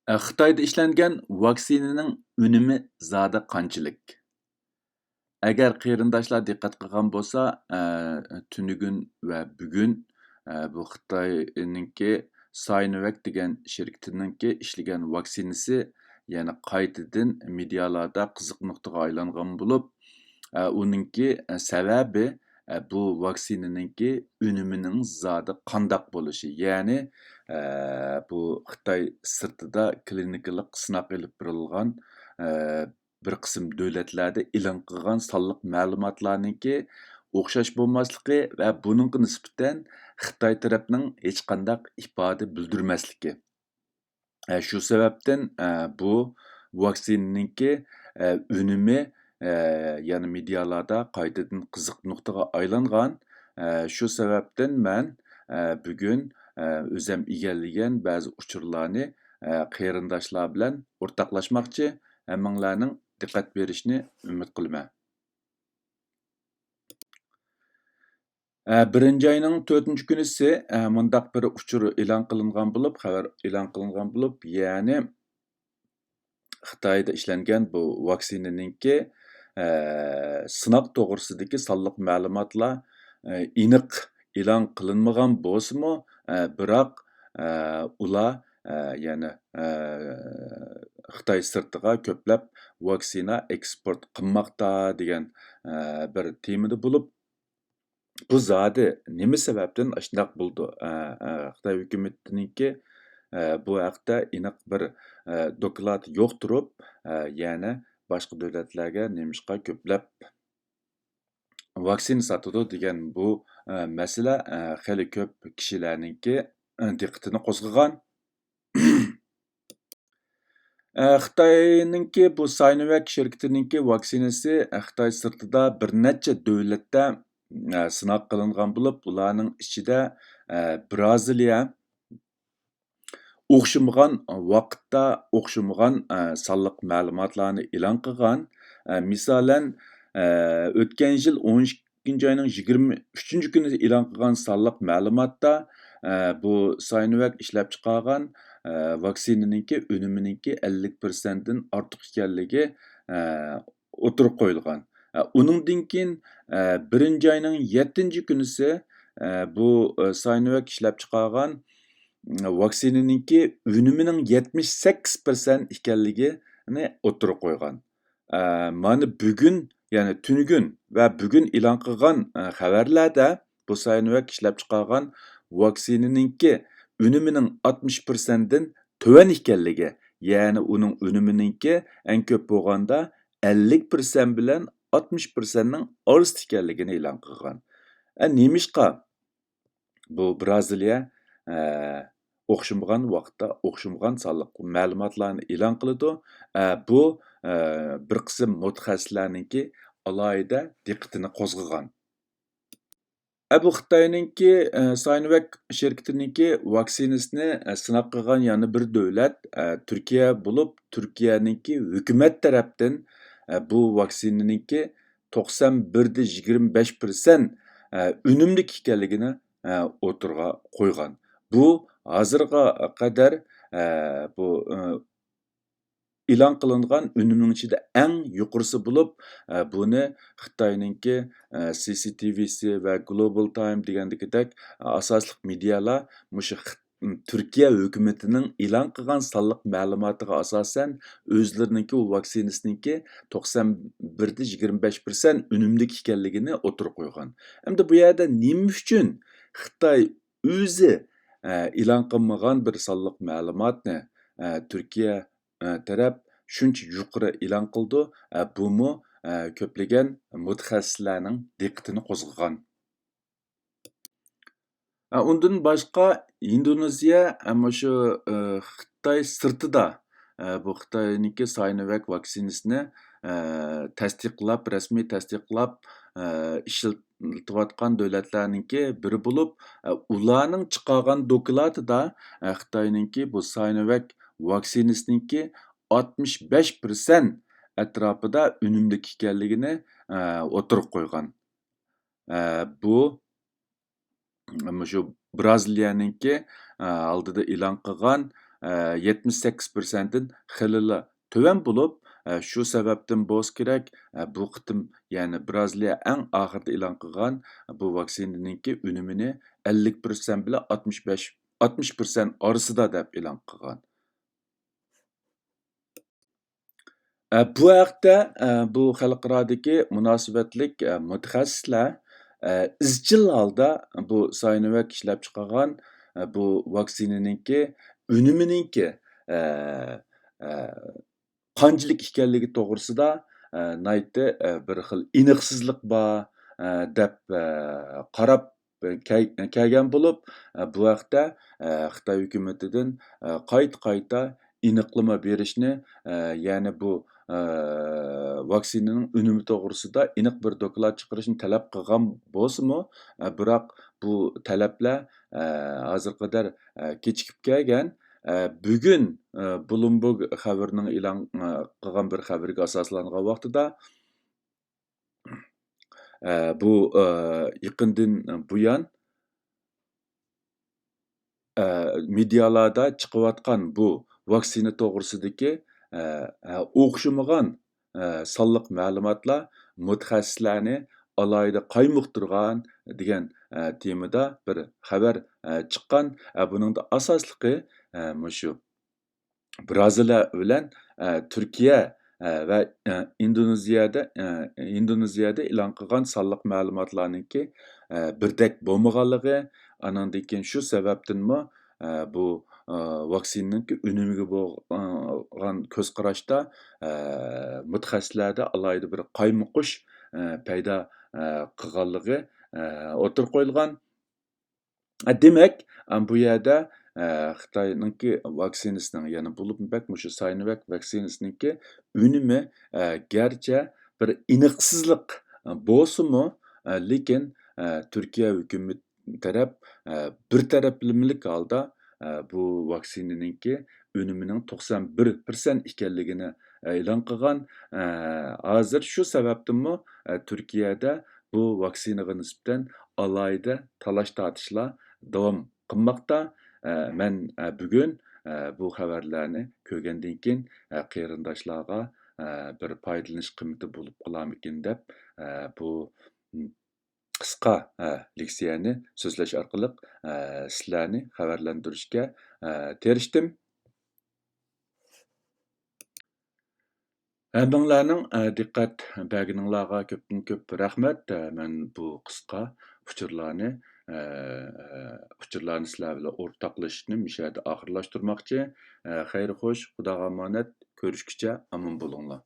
Xitoyda ishlangan vaksinaning unumi zada qanchalik? Agar qarindoshlar diqqat qilgan bo'lsa, tunigun va bugun bu Xitoyninki Sinovac degan shirkatininki ishlagan vaksinasi yana qaytadan medialarda qiziq nuqtaga aylangan bo'lib, uninki sababi bu vaksinaninki unumining zodi qandaq bo'lishi. Ya'ni bu Xitoy sirtida klinikalik sinaq ilib berilgan bir qism davlatlarda e'lon qilgan sonliq ma'lumotlarningki o'xshash bo'lmasligi va buningga nisbatan Xitoy tarafining hech qanday ifoda bildirmasligi. Shu sababdan bu vaksinaninki unumi yana medialarda qaytadan qiziq nuqtaga aylangan. Shu sababdan men bugun o'zim egallagan ba'zi uchurlarni qarindoshlar bilan o'rtoqlashmoqchi. Hammanglarning diqqat berishni umid qilaman. 1 ayning 4 kunisi mundaq bir uchur e'lon qilingan bo'lib, xabar e'lon qilingan bo'lib, ya'ni Xitoyda ishlangan bu vaksinaninki sinaq to'g'risidagi sonliq ma'lumotlar aniq e'lon qilinmagan bo'lsa-mu, biroq ular yana Xitoy sirtiga ko'plab vaksina eksport qilmoqda degan bir temada bo'lib, bu zodi nima sababdan shundoq bo'ldi? Xitoy hukumatiningki bu haqda aniq bir doklad yo'q turib, yana boshqa davlatlarga nemishqa ko'plab vaksina sotadi degan bu masala xeli ko'p kishilarningki diqqatini qo'zg'agan. Xitoyninki bu Sinovac shirkatininki vaksinasi Xitoy sirtida bir necha davlatda sinaq qilingan bo'lib, ularning ichida Braziliya o'xshamagan vaqtda o'xshamagan sonliq ma'lumotlarni e'lon qilgan. Misolan, o'tgan yil 12 oyning 23 kuni e'lon qilgan sonliq ma'lumotda bu Sinovac ishlab chiqargan vaksinaninki unumininki 50% dan ortiq ekanligi o'tirib qo'yilgan. Uningdan keyin 1 oyning 7 kunisi bu Sinovac ishlab chiqargan vaksinaninki unumining 78% ekanligini o'tirib qo'ygan. Mana bugun, ya'ni tunugun va bugun e'lon qilgan xabarlarda bu Sinovac ishlab chiqargan vaksinaninki unumining 60% dan tuvan ekanligi, ya'ni uning unumininki eng ko'p bo'lganda 50% bilan 60% ning orasida ekanligini e'lon qilgan. Nemishqa bu Braziliya o'xshamagan vaqtda o'xshamagan sonliq ma'lumotlarni e'lon qiladi. Bu bir qism mutaxassislarningki alohida diqqatini qo'zg'agan. Bu Xitoyninki Sinovac shirkatininki vaksinasini sinaq qilgan yana bir davlat Turkiya bo'lib, Turkiyaninki hukumat tarafdan bu vaksinaninki 91.25% unumli ekanligini o'tirg'a qo'ygan. Bu hozirga qadar bu e'lon qilingan unumning ichida eng yuqorisi bo'lib, buni Xitoyninki CCTV'si va Global Time degandagidek asosliq medialar mushu Turkiya hukumatining e'lon qilgan sonliq ma'lumotiga asosan o'zlarininki vaksinasiniki 91.25% unumli ekanligini o'tirib qo'ygan. Endi bu yerda nima uchun Xitoy o'zi e'lon qilmagan bir sonliq ma'lumotni Turkiya taraf shuncha yuqori e'lon qildi? Bumu ko'plagan mutaxassislarning diqqatini qo'zg'agan. Undan boshqa Indoneziya shu Xitoy sirtida bu Xitoyninki Sinovac vaksinasini tasdiqlab, rasmiy tasdiqlab ishlatayotgan davlatlarninki biri bo'lib, ularning chiqargan dokladida Xitoyninki bu Sinovac vaksinasiniki 65% atrofida unumli ekanligini o'tirib qo'ygan. Bu shu Braziliyaninki oldida e'lon qilgan 78%'dan xilila töven bulup, şu sebepten bolsa kerak, bu qitim yani Braziliya eng ahirda e'lon qilgan bu vaksinaninki unumini 50% bilan 60% orasida deb e'lon qilgan. Bu haqda bu xalqaradagi munosabatlik mutaxassislar izchil holda bu Sinovac ishlab chiqargan bu vaksinaninki unumininki eee, eee, qanchalik ekanligi to'g'risida nihoyatda bir xil aniqsizlik bor deb qarab kelgan bo'lib, bu haqda Xitoy hukumatidan qayta aniqlama berishni, ya'ni bu vaksinaning unumi to'g'risida aniq bir doklad chiqarishni talab qilgan bo'lsa-mu, biroq bu talablar hozirga qadar kechikib kelgan. Bugun Bloomberg xabarining e'lon qilgan bir xabarga asoslangan vaqtida bu yaqindan buyon medialarda chiqayotgan bu vaksina to'g'risidagi o'xshamagan sonliq ma'lumotlar mutaxassislarni alohida qaymoqtirgan degan temada bir xabar chiqqan. Buningda asosligi mushu Braziliya bilan Turkiya va Indoneziyada e'lon qilgan sonliq ma'lumotlarningki birdek bo'lmaganligi, anandan keyin shu sababdanmi bu vaksinaninki unumiga bo'lgan ko'z qarashda mutaxassislarda alohida bir qaymoqish paydo qilganligi o'tirib qo'yilgan. Demak, bu yerda Xitoyninki vaksinasining, ya'ni bo'libmi mushu Sinovac vaksinasiningki unumi garchi bir aniqsizlik bo'lsa-mu, lekin Turkiya hukumat taraf bir taraflamalik holda bu vaksinaninki unumining 91% ekanligini e'lon qilgan. Hozir shu sababdanmi Turkiyada bu vaksinaga nisbatan alohida talash-tortishlar davom qilmoqda. Men bugun bu xabarlarni ko'rgandan keyin qarindoshlarga bir foydalanish qiymati bo'lib qolarmikin deb bu qisqa leksiyani so'zlash orqali sizlarni xabarlantirishga tirishdim. Hammanglarning diqqat berganinglarga ko'pdan-ko'p rahmat. Men bu qisqa uchurlarni sizlar bilan o'rtoqlashishni shu yerda oxirlashtirmoqchi. Xayr-xo'sh, Xudoga omonat, ko'rishguncha omon bo'linglar.